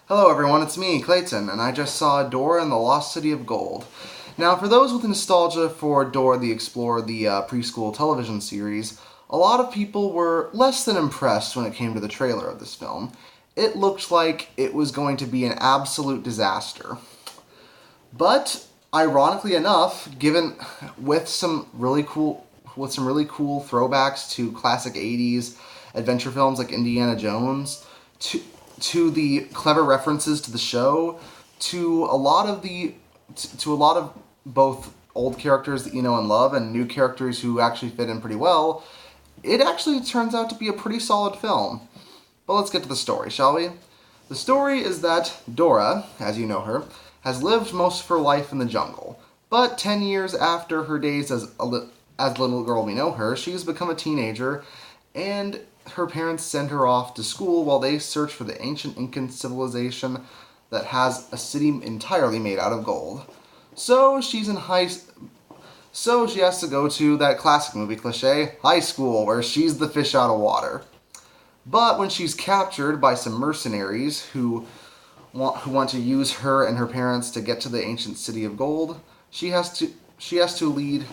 Hello everyone, it's me, Clayton, and I just saw Dora and the Lost City of Gold. Now, for those with nostalgia for Dora the Explorer, the preschool television series, a lot of people were less than impressed when it came to the trailer of this film. It looked like it was going to be an absolute disaster. But, ironically enough, given with some really cool throwbacks to classic 80s adventure films like Indiana Jones, to the clever references to the show, to a lot of both old characters that you know and love and new characters who actually fit in pretty well, it actually turns out to be a pretty solid film. But let's get to the story, shall we? The story is that Dora, as you know her, has lived most of her life in the jungle. But 10 years after her days as little girl we know her, she's become a teenager, and her parents send her off to school while they search for the ancient Incan civilization that has a city entirely made out of gold. So she has to go to that classic movie cliche, high school, where she's the fish out of water. But when she's captured by some mercenaries who want to use her and her parents to get to the ancient city of gold, she has to lead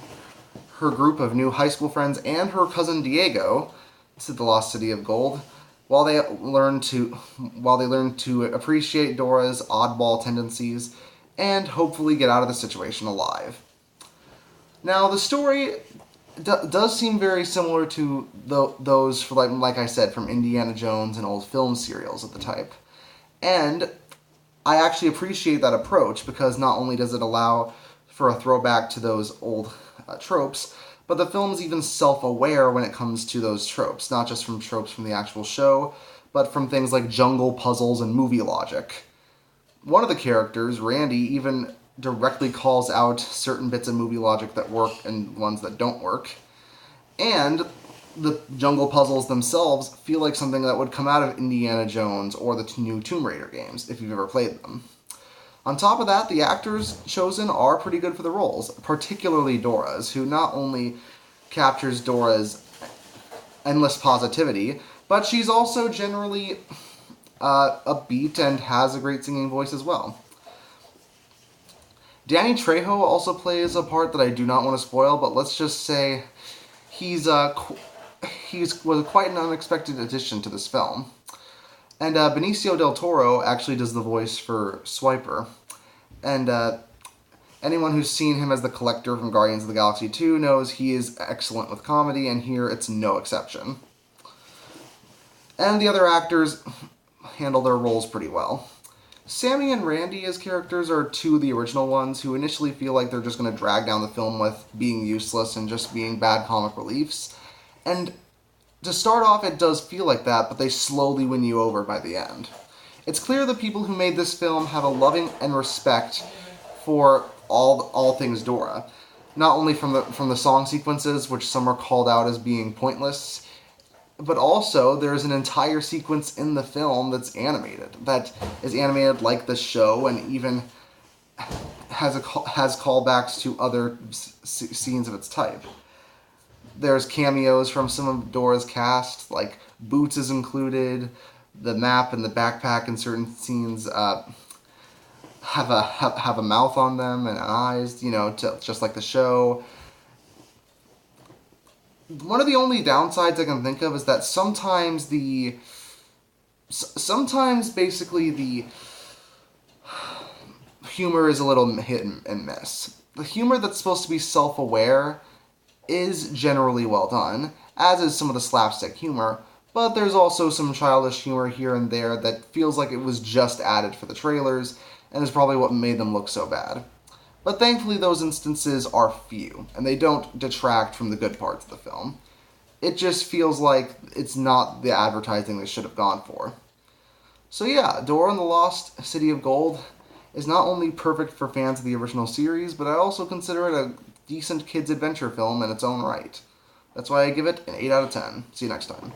her group of new high school friends and her cousin Diego to the Lost City of Gold, while they learn to appreciate Dora's oddball tendencies and hopefully get out of the situation alive. Now, the story does seem very similar to those, like I said, from Indiana Jones and old film serials of the type. And I actually appreciate that approach because not only does it allow for a throwback to those old tropes, but the film's even self-aware when it comes to those tropes, not just from tropes from the actual show, but from things like jungle puzzles and movie logic. One of the characters, Randy, even directly calls out certain bits of movie logic that work and ones that don't work. And the jungle puzzles themselves feel like something that would come out of Indiana Jones or the new Tomb Raider games, if you've ever played them. On top of that, the actors chosen are pretty good for the roles, particularly Dora's, who not only captures Dora's endless positivity, but she's also generally upbeat and has a great singing voice as well. Danny Trejo also plays a part that I do not want to spoil, but let's just say he's was quite an unexpected addition to this film. And Benicio del Toro actually does the voice for Swiper. And anyone who's seen him as the Collector from Guardians of the Galaxy 2 knows he is excellent with comedy, and here it's no exception. And the other actors handle their roles pretty well. Sammy and Randy as characters are two of the original ones who initially feel like they're just going to drag down the film with being useless and just being bad comic reliefs. And to start off, it does feel like that, but they slowly win you over by the end. It's clear the people who made this film have a loving and respect for all things Dora. Not only from the song sequences, which some are called out as being pointless, but also there's an entire sequence in the film that is animated like the show, and even has callbacks to other scenes of its type. There's cameos from some of Dora's cast, like Boots is included. The map and the backpack in certain scenes have a mouth on them and eyes, just like the show. One of the only downsides I can think of is that sometimes basically the humor is a little hit and miss. The humor that's supposed to be self-aware is generally well done, as is some of the slapstick humor, but there's also some childish humor here and there that feels like it was just added for the trailers, and is probably what made them look so bad. But thankfully those instances are few, and they don't detract from the good parts of the film. It just feels like it's not the advertising they should have gone for. So yeah, Dora and the Lost City of Gold is not only perfect for fans of the original series, but I also consider it a decent kids' adventure film in its own right. That's why I give it an 8 out of 10. See you next time.